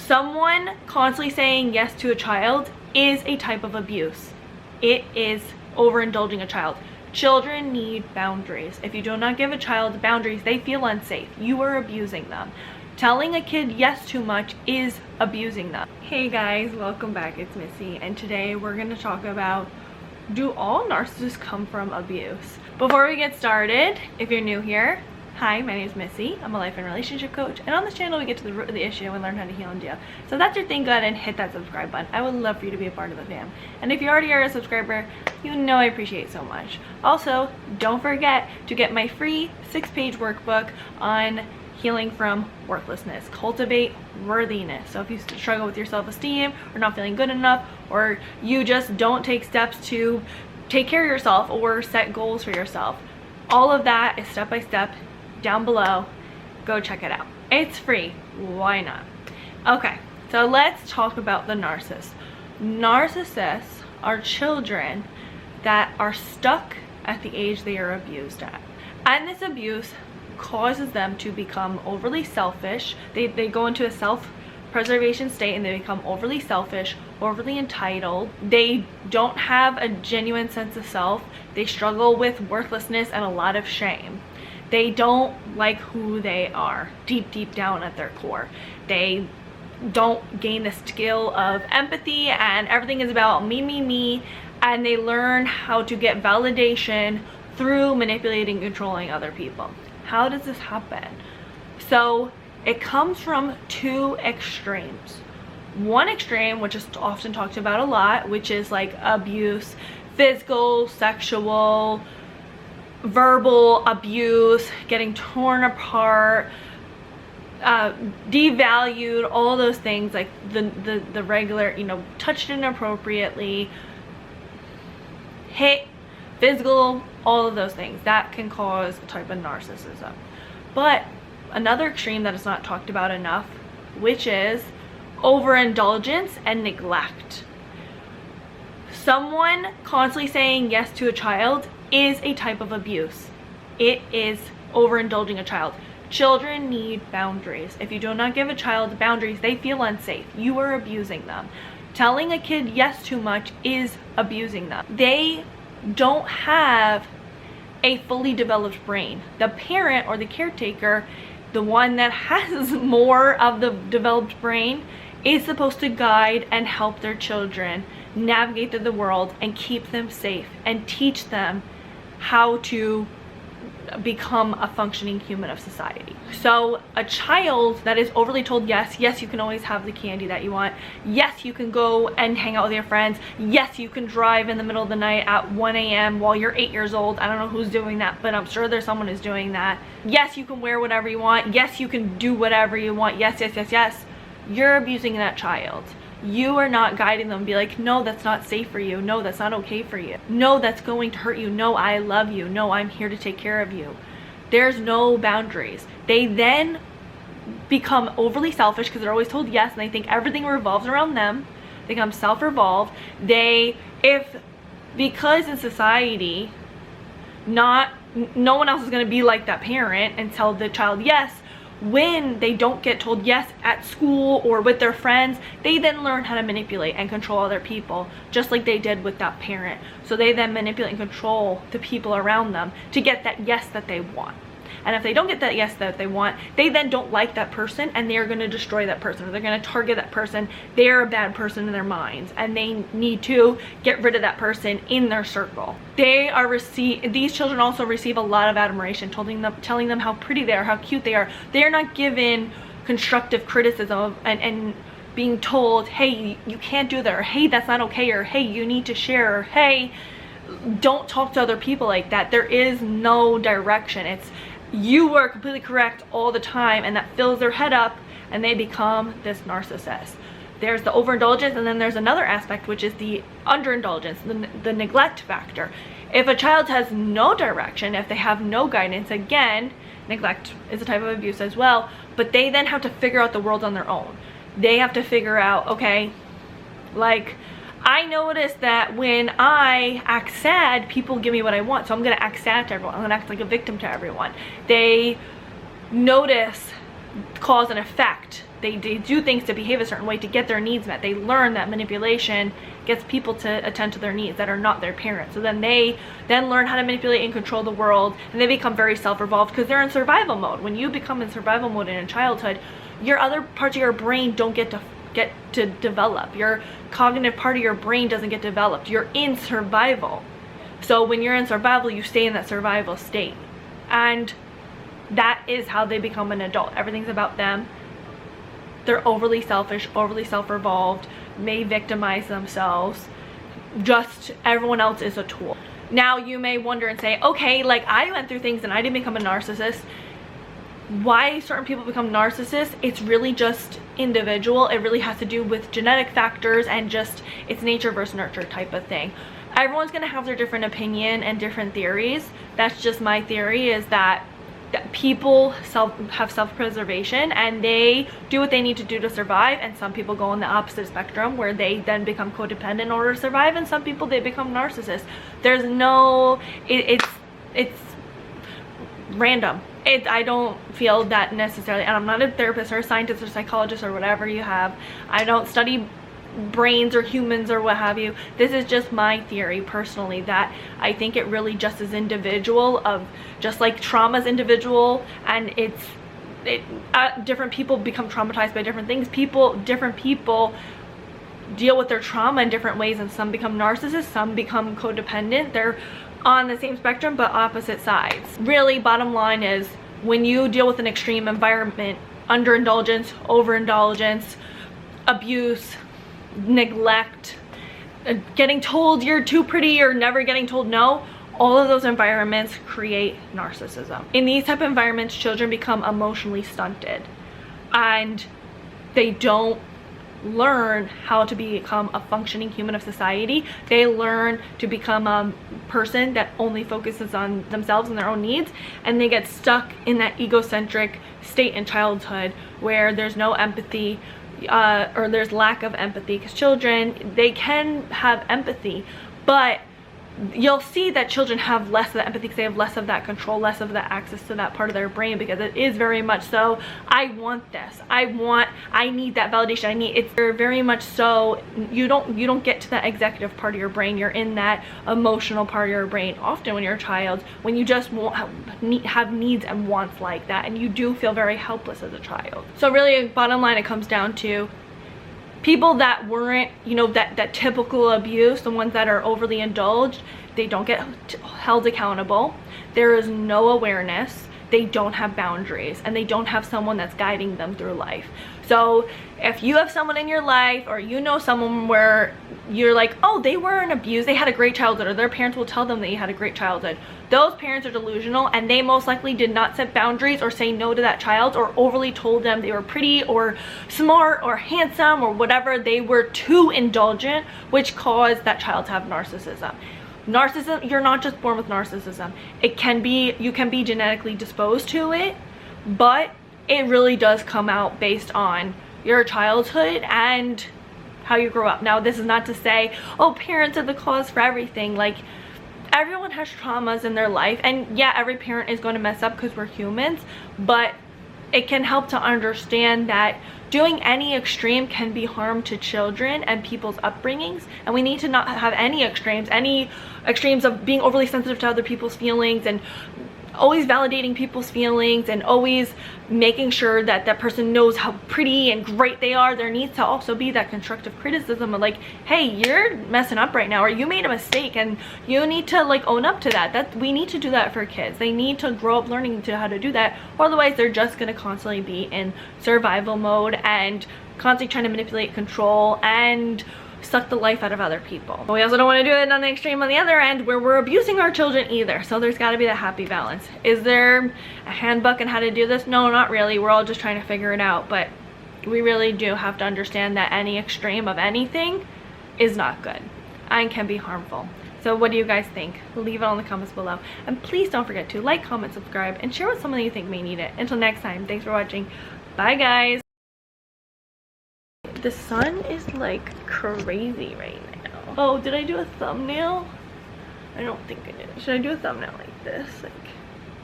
Someone constantly saying yes to a child is a type of abuse. It is overindulging a child. Children need boundaries. If you do not give a child boundaries, they feel unsafe. You are abusing them. Telling a kid yes too much is abusing them. Hey guys, welcome back. It's Missy, and today we're going to talk about, do all narcissists come from abuse? Before we get started, if you're new here, hi, my name is Missy. I'm a life and relationship coach, and on this channel we get to the root of the issue and learn how to heal and deal. So if that's your thing, go ahead and hit that subscribe button. I would love for you to be a part of the fam. And if you already are a subscriber, you know I appreciate so much. Also, don't forget to get my free 6-page workbook on healing from worthlessness. Cultivate worthiness. So if you struggle with your self-esteem or not feeling good enough, or you just don't take steps to take care of yourself or set goals for yourself, all of that is step by step down below. Go check it out. It's free. Why not? Okay, so let's talk about the narcissist. Narcissists are children that are stuck at the age they are abused at. And this abuse causes them to become overly selfish. They go into a self-preservation state and they become overly selfish, overly entitled. They don't have a genuine sense of self. They struggle with worthlessness and a lot of shame. They don't like who they are deep down at their core. They don't gain the skill of empathy, and everything is about me, and they learn how to get validation through manipulating, controlling other people. How does this happen? So it comes from two extremes. One extreme, which is often talked about a lot, which is like abuse, physical, sexual, verbal abuse, getting torn apart, devalued, all those things, like the regular, touched inappropriately, hit, physical, all of those things that can cause a type of narcissism. But another extreme that is not talked about enough, which is overindulgence and neglect. Someone constantly saying yes to a child is a type of abuse. It is overindulging a child. Children need boundaries. If you do not give a child boundaries, they feel unsafe. You are abusing them. Telling a kid yes too much is abusing them. They don't have a fully developed brain. The parent or the caretaker, the one that has more of the developed brain, is supposed to guide and help their children navigate through the world and keep them safe and teach them how to become a functioning human of society. So a child that is overly told yes, you can always have the candy that you want, yes, you can go and hang out with your friends, yes, you can drive in the middle of the night at 1 a.m. while you're 8 years old. I don't know who's doing that, but I'm sure there's someone who's doing that. Yes, you can wear whatever you want, yes, you can do whatever you want, yes. You're abusing that child. You are not guiding them. Be like, no, that's not safe for you. No, that's not okay for you. No, that's going to hurt you. No, I love you. No, I'm here to take care of you. There's no boundaries. They then become overly selfish because they're always told yes, and they think everything revolves around them. They become self-revolved. Because in society, no one else is going to be like that parent and tell the child yes. When they don't get told yes at school or with their friends, they then learn how to manipulate and control other people, just like they did with that parent. So they then manipulate and control the people around them to get that yes that they want. And if they don't get that yes that they want, they then don't like that person, and they're going to destroy that person, or they're going to target that person. They're a bad person in their minds, and they need to get rid of that person in their circle. These children also receive a lot of admiration, telling them how pretty they are, how cute they are. They are not given constructive criticism and being told, hey, you can't do that, or hey, that's not okay, or hey, you need to share, or hey, don't talk to other people like that. There is no direction. It's you are completely correct all the time, and that fills their head up, and they become this narcissist. There's the overindulgence, and then there's another aspect, which is the underindulgence, the neglect factor. If a child has no direction, if they have no guidance, again, neglect is a type of abuse as well, but they then have to figure out the world on their own. They have to figure out, okay, like, I noticed that when I act sad, people give me what I want, so I'm going to act sad to everyone. I'm going to act like a victim to everyone. They notice cause and effect. They do things to behave a certain way to get their needs met. They learn that manipulation gets people to attend to their needs that are not their parents. So then they learn how to manipulate and control the world, and they become very self-revolved because they're in survival mode. When you become in survival mode in childhood, your other parts of your brain don't get to develop. Your cognitive part of your brain doesn't get developed. You're in survival. So when you're in survival, you stay in that survival state. And that is how they become an adult. Everything's about them. They're overly selfish, overly self-revolved, may victimize themselves. Just everyone else is a tool. Now you may wonder and say, okay, like I went through things and I didn't become a narcissist. Why certain people become narcissists? It's really just individual. It really has to do with genetic factors and just it's nature versus nurture type of thing. Everyone's gonna have their different opinion and different theories. That's just my theory, is that people have self-preservation and they do what they need to do to survive, and some people go on the opposite spectrum where they then become codependent in order to survive, and some people they become narcissists. There's no it's random. I don't feel that necessarily, and I'm not a therapist or a scientist or psychologist or whatever you have. I don't study brains or humans or what have you. This is just my theory personally, that I think it really just is individual, of just like trauma's individual, and different people become traumatized by different things. Different people deal with their trauma in different ways, and some become narcissists, some become codependent. They're on the same spectrum but opposite sides. Really, bottom line is, when you deal with an extreme environment, underindulgence, overindulgence, abuse, neglect, getting told you're too pretty or never getting told no, all of those environments create narcissism. In these type of environments, children become emotionally stunted and they don't learn how to become a functioning human of society. They learn to become a person that only focuses on themselves and their own needs, and they get stuck in that egocentric state in childhood where there's no empathy, or there's lack of empathy, because children, they can have empathy, but you'll see that children have less of that empathy because they have less of that control, less of that access to that part of their brain, because it is very much so, I want this, I need that validation, it's very much so, you don't get to that executive part of your brain. You're in that emotional part of your brain often when you're a child, when you just won't have needs and wants like that, and you do feel very helpless as a child. So really, bottom line, it comes down to people that weren't, that typical abuse, the ones that are overly indulged, they don't get held accountable. There is no awareness. They don't have boundaries, and they don't have someone that's guiding them through life. So if you have someone in your life, or someone where you're like, oh, they weren't abused, they had a great childhood, or their parents will tell them that you had a great childhood, those parents are delusional, and they most likely did not set boundaries or say no to that child, or overly told them they were pretty or smart or handsome or whatever. They were too indulgent, which caused that child to have narcissism. Narcissism, you're not just born with narcissism. You can be genetically disposed to it, but it really does come out based on your childhood and how you grow up. Now, this is not to say, oh, parents are the cause for everything. Like, everyone has traumas in their life, and yeah, every parent is going to mess up because we're humans, but it can help to understand that doing any extreme can be harm to children and people's upbringings, and we need to not have any extremes of being overly sensitive to other people's feelings, and always validating people's feelings, and always making sure that that person knows how pretty and great they are. There needs to also be that constructive criticism of like, hey, you're messing up right now, or you made a mistake and you need to like own up to that. We need to do that for kids. They need to grow up learning how to do that, or otherwise they're just going to constantly be in survival mode and constantly trying to manipulate, control, and suck the life out of other people. But we also don't want to do it on the extreme on the other end where we're abusing our children either. So there's got to be that happy balance. Is there a handbook on how to do this? No, not really. We're all just trying to figure it out, but we really do have to understand that any extreme of anything is not good and can be harmful. So what do you guys think? Leave it on the comments below, and please don't forget to like, comment, subscribe, and share with someone you think may need it. Until next time, thanks for watching. Bye guys. The sun is like crazy right now. Oh, did I do a thumbnail? I don't think I did. Should I do a thumbnail like this? Like